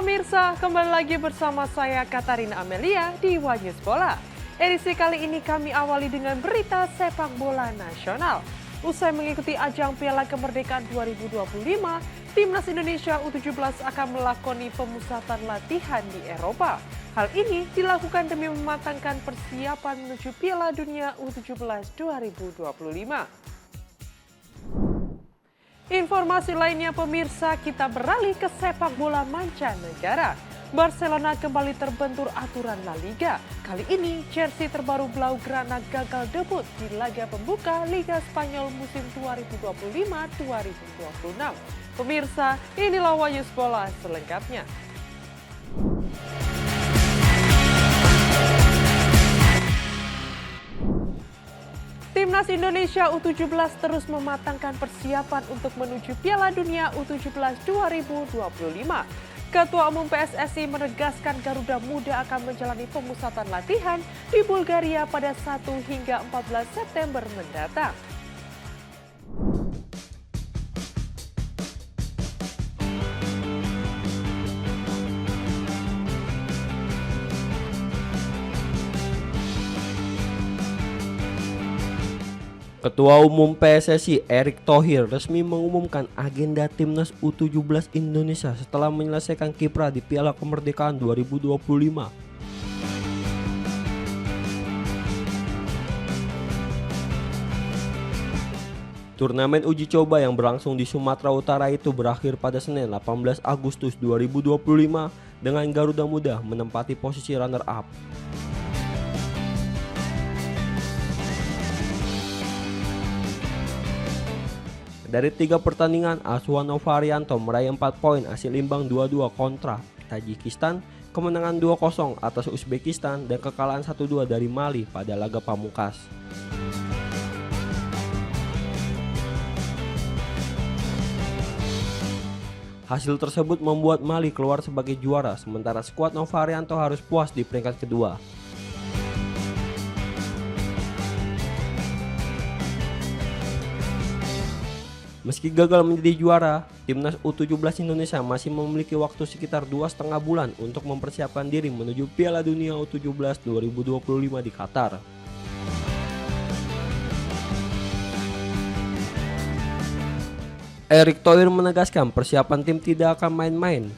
pemirsa, kembali lagi bersama saya Katarina Amelia di Wanyus Bola. Edisi kali ini kami awali dengan berita sepak bola nasional. Usai mengikuti ajang Piala Kemerdekaan 2025, Timnas Indonesia U17 akan melakoni pemusatan latihan di Eropa. Hal ini dilakukan demi mematangkan persiapan menuju Piala Dunia U17 2025. Informasi lainnya pemirsa, kita beralih ke sepak bola mancanegara. Barcelona kembali terbentur aturan La Liga. Kali ini jersey terbaru Blaugrana gagal debut di laga pembuka Liga Spanyol musim 2025-2026. Pemirsa, inilah Wanyus Bola selengkapnya. Timnas Indonesia U17 terus mematangkan persiapan untuk menuju Piala Dunia U17 2025. Ketua Umum PSSI menegaskan Garuda Muda akan menjalani pemusatan latihan di Bulgaria pada 1 hingga 14 September mendatang. Ketua Umum PSSI Erick Thohir resmi mengumumkan agenda Timnas U17 Indonesia setelah menyelesaikan kiprah di Piala Kemerdekaan 2025. Turnamen uji coba yang berlangsung di Sumatera Utara itu berakhir pada Senin 18 Agustus 2025 dengan Garuda Muda menempati posisi runner-up. Dari 3 pertandingan, Asuhan Novarianto meraih 4 poin hasil imbang 2-2 kontra Tajikistan, kemenangan 2-0 atas Uzbekistan, dan kekalahan 1-2 dari Mali pada laga pamungkas. Hasil tersebut membuat Mali keluar sebagai juara, sementara skuad Novarianto harus puas di peringkat kedua. Meski gagal menjadi juara, Timnas U17 Indonesia masih memiliki waktu sekitar 2,5 bulan untuk mempersiapkan diri menuju Piala Dunia U17 2025 di Qatar. Erick Thohir menegaskan persiapan tim tidak akan main-main.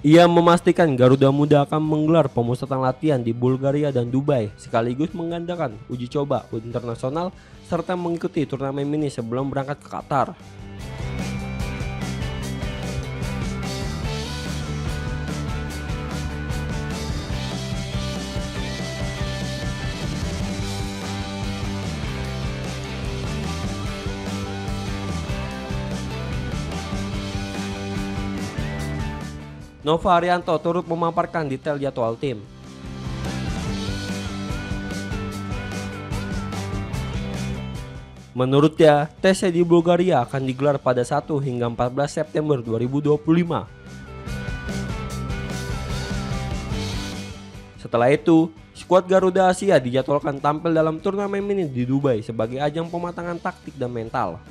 Ia memastikan Garuda Muda akan menggelar pemusatan latihan di Bulgaria dan Dubai, sekaligus menggandakan uji coba internasional serta mengikuti turnamen mini sebelum berangkat ke Qatar. Novarianto turut memaparkan detail jadwal tim. Menurutnya, tesnya di Bulgaria akan digelar pada 1 hingga 14 September 2025. Setelah itu, skuad Garuda Asia dijadwalkan tampil dalam turnamen mini di Dubai sebagai ajang pematangan taktik dan mental.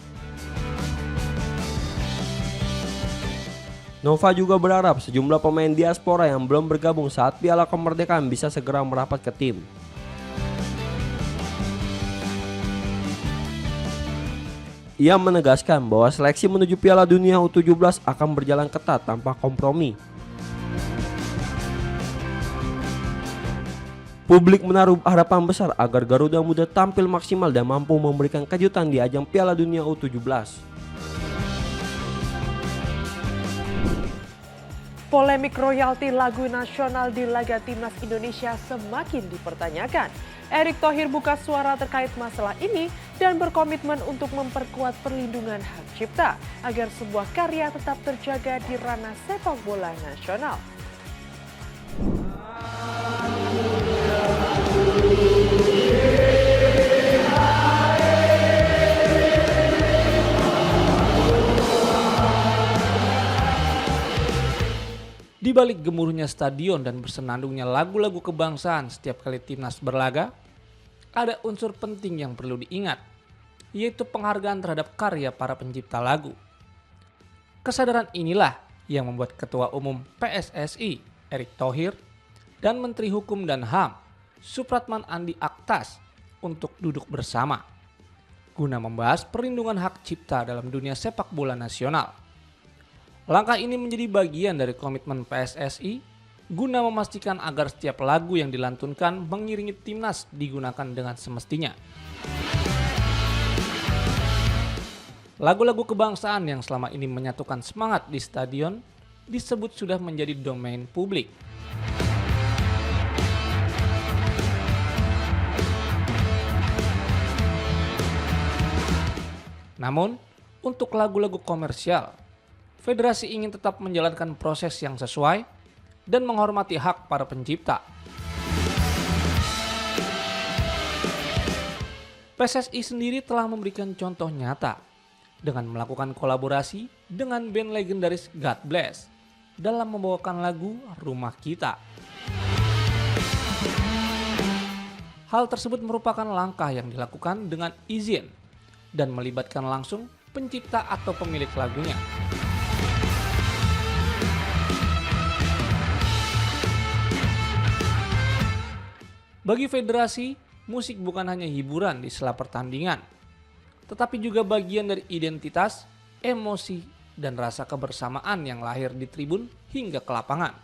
Nova juga berharap sejumlah pemain diaspora yang belum bergabung saat Piala Kemerdekaan bisa segera merapat ke tim. Ia menegaskan bahwa seleksi menuju Piala Dunia U17 akan berjalan ketat tanpa kompromi. Publik menaruh harapan besar agar Garuda Muda tampil maksimal dan mampu memberikan kejutan di ajang Piala Dunia U17. Polemik royalti lagu nasional di laga Timnas Indonesia semakin dipertanyakan. Erick Thohir buka suara terkait masalah ini dan berkomitmen untuk memperkuat perlindungan hak cipta agar sebuah karya tetap terjaga di ranah sepak bola nasional. Di balik gemuruhnya stadion dan bersenandungnya lagu-lagu kebangsaan setiap kali timnas berlaga, ada unsur penting yang perlu diingat. yaitu penghargaan terhadap karya para pencipta lagu. Kesadaran inilah yang membuat Ketua Umum PSSI, Erick Thohir, dan Menteri Hukum dan HAM, Supratman Andi Aktas, untuk duduk bersama guna membahas perlindungan hak cipta dalam dunia sepak bola nasional. Langkah ini menjadi bagian dari komitmen PSSI guna memastikan agar setiap lagu yang dilantunkan mengiringi timnas digunakan dengan semestinya. Lagu-lagu kebangsaan yang selama ini menyatukan semangat di stadion disebut sudah menjadi domain publik. Namun, untuk lagu-lagu komersial, federasi ingin tetap menjalankan proses yang sesuai dan menghormati hak para pencipta. PSSI sendiri telah memberikan contoh nyata dengan melakukan kolaborasi dengan band legendaris God Bless dalam membawakan lagu Rumah Kita. Hal tersebut merupakan langkah yang dilakukan dengan izin dan melibatkan langsung pencipta atau pemilik lagunya. Bagi federasi, musik bukan hanya hiburan di sela pertandingan, tetapi juga bagian dari identitas, emosi, dan rasa kebersamaan yang lahir di tribun hingga ke lapangan.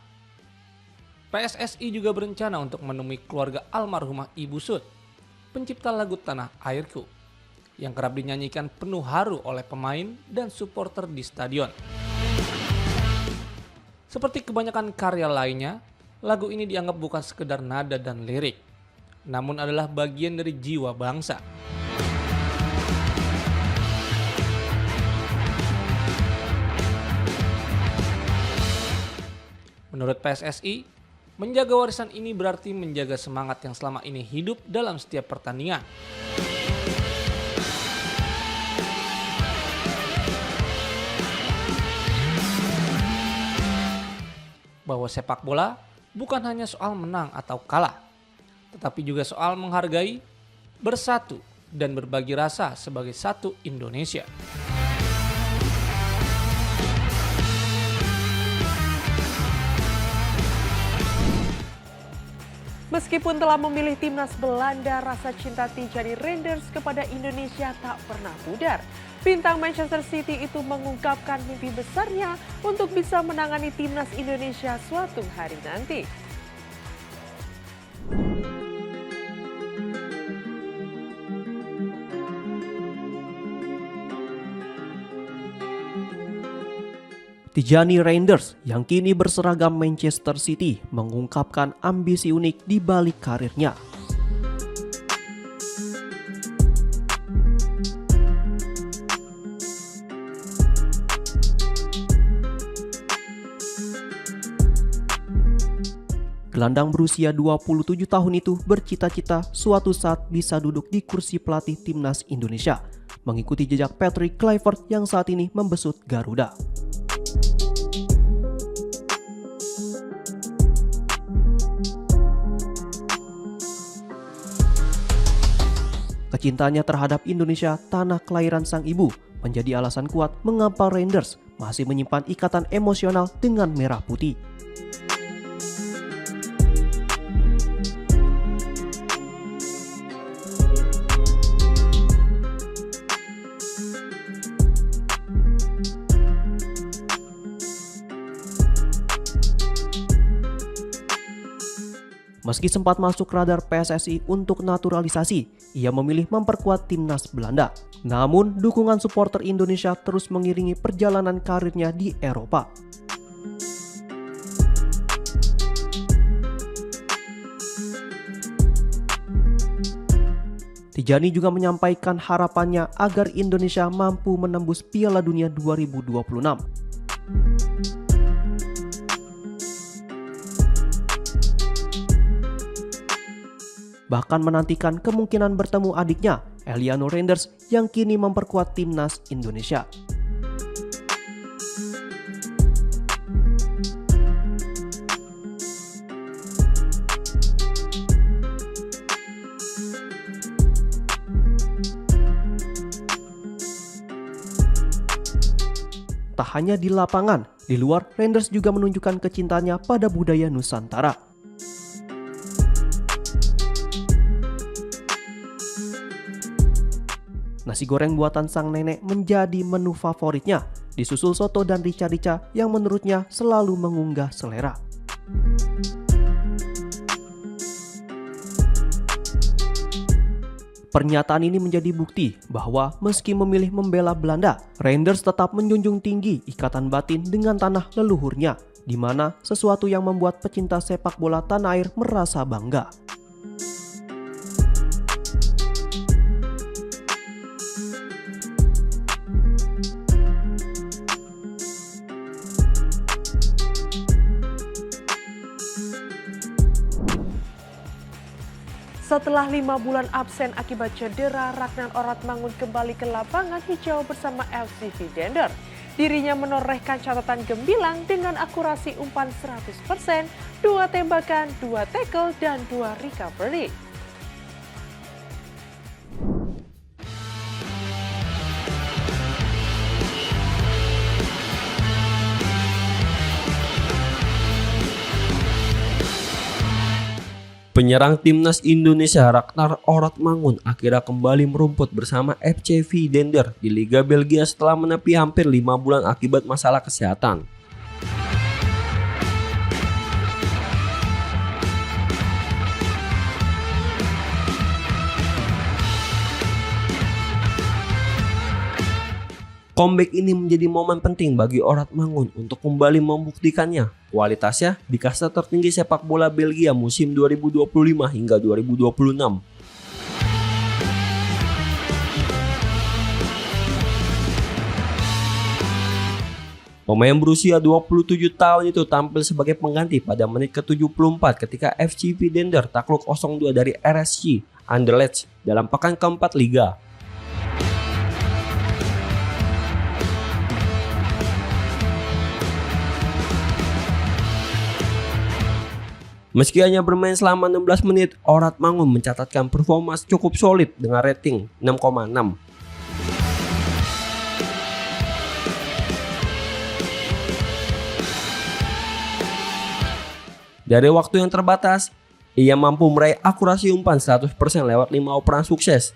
PSSI juga berencana untuk menemui keluarga almarhumah Ibu Sud, pencipta lagu Tanah Airku, yang kerap dinyanyikan penuh haru oleh pemain dan supporter di stadion. Seperti kebanyakan karya lainnya, lagu ini dianggap bukan sekedar nada dan lirik, namun adalah bagian dari jiwa bangsa. Menurut PSSI, menjaga warisan ini berarti menjaga semangat yang selama ini hidup dalam setiap pertandingan. Bahwa sepak bola bukan hanya soal menang atau kalah, tetapi juga soal menghargai, bersatu, dan berbagi rasa sebagai satu Indonesia. Meskipun telah memilih timnas Belanda, rasa cinta Tijani Reinders kepada Indonesia tak pernah pudar. Bintang Manchester City itu mengungkapkan mimpi besarnya untuk bisa menangani timnas Indonesia suatu hari nanti. Tijani Reinders yang kini berseragam Manchester City mengungkapkan ambisi unik di balik karirnya. Gelandang berusia 27 tahun itu bercita-cita suatu saat bisa duduk di kursi pelatih timnas Indonesia, mengikuti jejak Patrick Kluivert yang saat ini membesut Garuda. Kecintaannya terhadap Indonesia, tanah kelahiran sang ibu, menjadi alasan kuat mengapa Reinders masih menyimpan ikatan emosional dengan merah putih. Meski sempat masuk radar PSSI untuk naturalisasi, ia memilih memperkuat timnas Belanda. Namun, dukungan supporter Indonesia terus mengiringi perjalanan karirnya di Eropa. Tijani juga menyampaikan harapannya agar Indonesia mampu menembus Piala Dunia 2026. Bahkan menantikan kemungkinan bertemu adiknya, Eliano Reinders, yang kini memperkuat timnas Indonesia. tak hanya di lapangan, di luar Renders juga menunjukkan kecintanya pada budaya Nusantara. Nasi goreng buatan sang nenek menjadi menu favoritnya, disusul soto dan rica-rica yang menurutnya selalu mengunggah selera. Pernyataan ini menjadi bukti bahwa meski memilih membela Belanda, Renders tetap menjunjung tinggi ikatan batin dengan tanah leluhurnya, di mana sesuatu yang membuat pecinta sepak bola tanah air merasa bangga. Setelah 5 bulan absen akibat cedera, Ragnar Oratmangun kembali ke lapangan hijau bersama FCV Dender. Dirinya menorehkan catatan gemilang dengan akurasi umpan 100%, 2 tembakan, 2 tackle, dan 2 recovery. Penyerang timnas Indonesia Ragnar Oratmangun akhirnya kembali merumput bersama FCV Dender di Liga Belgia setelah menepi hampir 5 bulan akibat masalah kesehatan. Comeback ini menjadi momen penting bagi Oratmangun untuk kembali membuktikannya kualitasnya di kasta tertinggi sepak bola Belgia musim 2025 hingga 2026. Pemain berusia 27 tahun itu tampil sebagai pengganti pada menit ke-74 ketika FCV Dender takluk 0-2 dari RSC Anderlecht dalam pekan keempat Liga. Meski hanya bermain selama 16 menit, Oratmangun mencatatkan performa cukup solid dengan rating 6,6. Dari waktu yang terbatas, ia mampu meraih akurasi umpan 100% lewat 5 operan sukses.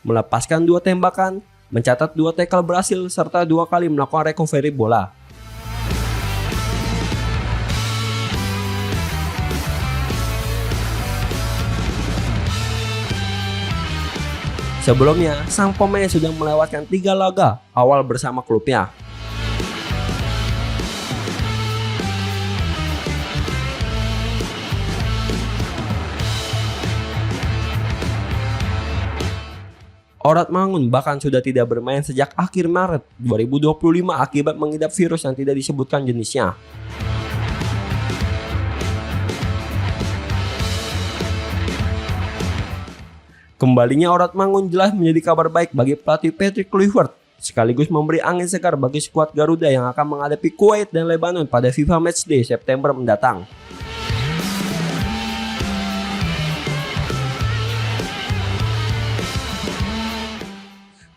Melepaskan 2 tembakan, mencatat 2 tackle berhasil, serta 2 kali melakukan recovery bola. Sebelumnya, sang pemain sudah melewatkan 3 laga awal bersama klubnya. Oratmangun bahkan sudah tidak bermain sejak akhir Maret 2025 akibat mengidap virus yang tidak disebutkan jenisnya. Kembalinya Oratmangun jelas menjadi kabar baik bagi pelatih Patrick Kluivert, sekaligus memberi angin segar bagi skuad Garuda yang akan menghadapi Kuwait dan Lebanon pada FIFA Matchday September mendatang.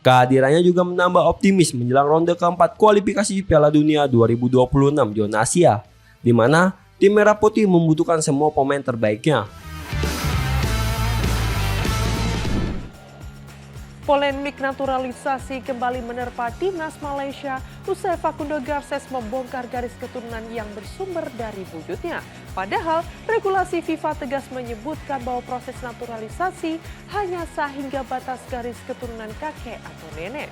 Kehadirannya juga menambah optimis menjelang ronde keempat kualifikasi Piala Dunia 2026 zona Asia, di mana tim Merah Putih membutuhkan semua pemain terbaiknya. Polemik naturalisasi kembali menerpa timnas Malaysia usai Facundo Garces membongkar garis keturunan yang bersumber dari buyutnya. Padahal regulasi FIFA tegas menyebutkan bahwa proses naturalisasi hanya sah hingga batas garis keturunan kakek atau nenek.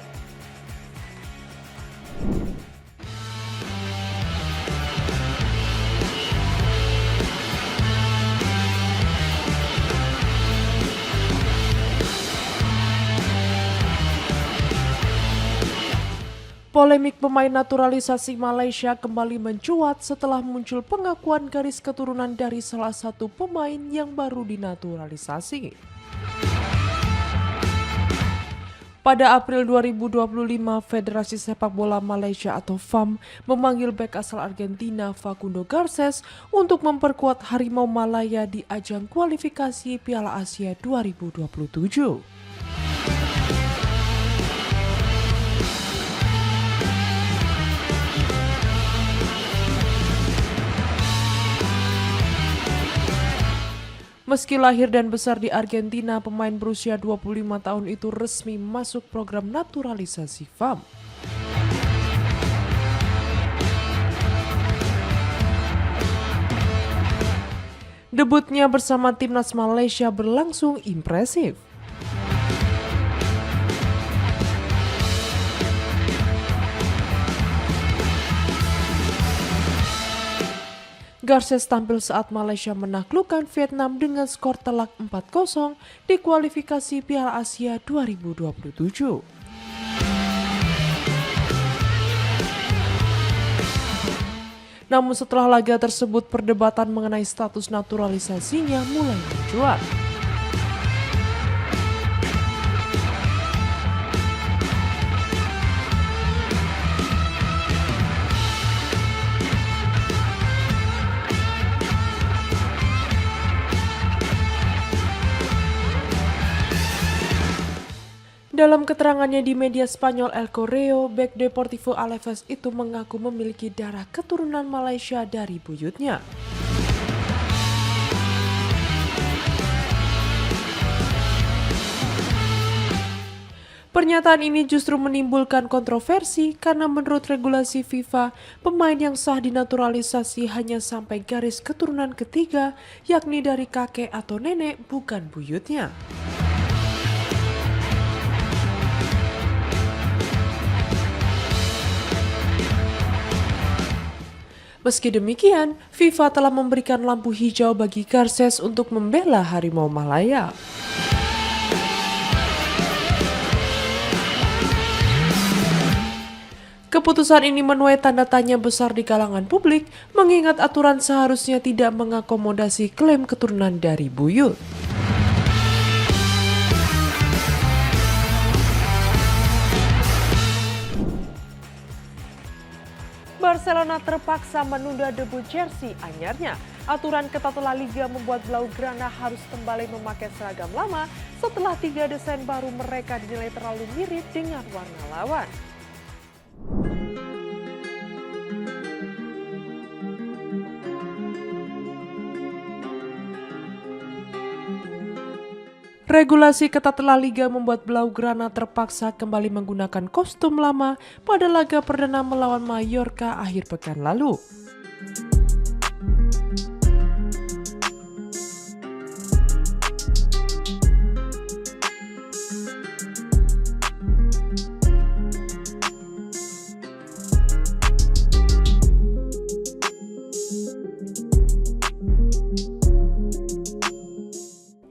Polemik pemain naturalisasi Malaysia kembali mencuat setelah muncul pengakuan garis keturunan dari salah satu pemain yang baru dinaturalisasi. Pada April 2025, Federasi Sepak Bola Malaysia atau FAM memanggil bek asal Argentina Facundo Garces untuk memperkuat Harimau Malaya di ajang kualifikasi Piala Asia 2027. Meski lahir dan besar di Argentina, pemain berusia 25 tahun itu resmi masuk program naturalisasi FAM. Debutnya bersama timnas Malaysia berlangsung impresif. Garces tampil saat Malaysia menaklukkan Vietnam dengan skor telak 4-0 di kualifikasi Piala Asia 2027. Namun setelah laga tersebut, perdebatan mengenai status naturalisasinya mulai mencuat. Dalam keterangannya di media Spanyol El Correo, bek Deportivo Alaves itu mengaku memiliki darah keturunan Malaysia dari buyutnya. Pernyataan ini justru menimbulkan kontroversi karena menurut regulasi FIFA, pemain yang sah dinaturalisasi hanya sampai garis keturunan ketiga, yakni dari kakek atau nenek, bukan buyutnya. Meski demikian, FIFA telah memberikan lampu hijau bagi Garces untuk membela Harimau Malaya. Keputusan ini menuai tanda tanya besar di kalangan publik, mengingat aturan seharusnya tidak mengakomodasi klaim keturunan dari buyut. Barcelona terpaksa menunda debut jersey anyarnya. Aturan ketat La Liga membuat Blaugrana harus kembali memakai seragam lama setelah 3 desain baru mereka dinilai terlalu mirip dengan warna lawan. Regulasi ketat La Liga membuat Blaugrana terpaksa kembali menggunakan kostum lama pada laga perdana melawan Mallorca akhir pekan lalu.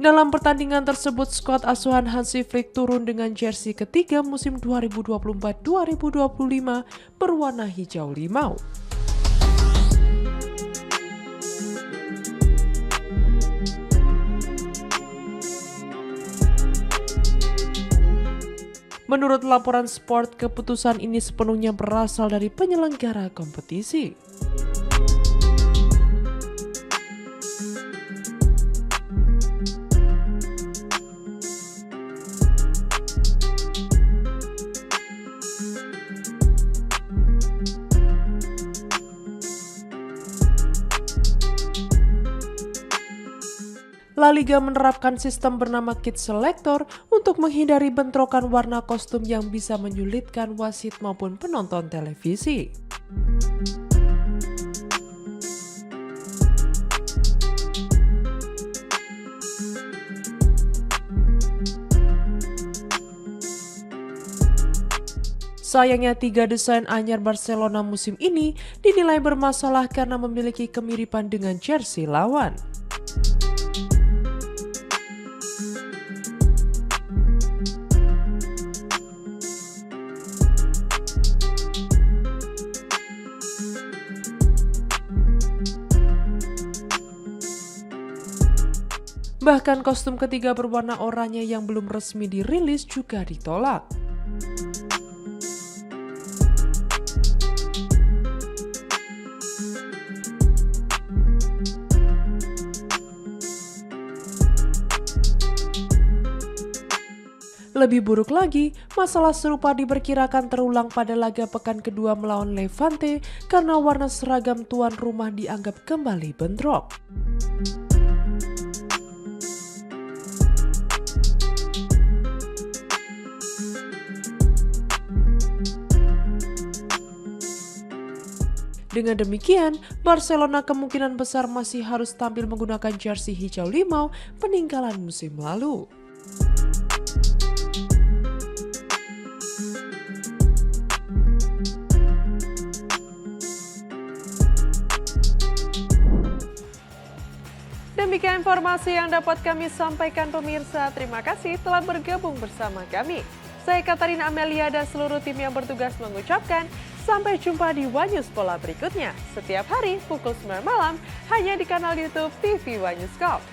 Dalam pertandingan tersebut, skuad asuhan Hansi Flick turun dengan jersey ketiga musim 2024-2025 berwarna hijau limau. Menurut laporan Sport, keputusan ini sepenuhnya berasal dari penyelenggara kompetisi. La Liga menerapkan sistem bernama Kit Selector untuk menghindari bentrokan warna kostum yang bisa menyulitkan wasit maupun penonton televisi. Sayangnya 3 desain anyar Barcelona musim ini dinilai bermasalah karena memiliki kemiripan dengan jersey lawan. Bahkan kostum ketiga berwarna oranye yang belum resmi dirilis juga ditolak. Lebih buruk lagi, masalah serupa diperkirakan terulang pada laga pekan kedua melawan Levante karena warna seragam tuan rumah dianggap kembali bentrok. Dengan demikian, Barcelona kemungkinan besar masih harus tampil menggunakan jersey hijau limau peninggalan musim lalu. Demikian informasi yang dapat kami sampaikan pemirsa. Terima kasih telah bergabung bersama kami. Saya Katarina Amelia dan seluruh tim yang bertugas mengucapkan sampai jumpa di One News Bola berikutnya. Setiap hari pukul 9 malam hanya di kanal YouTube TV One News Corp.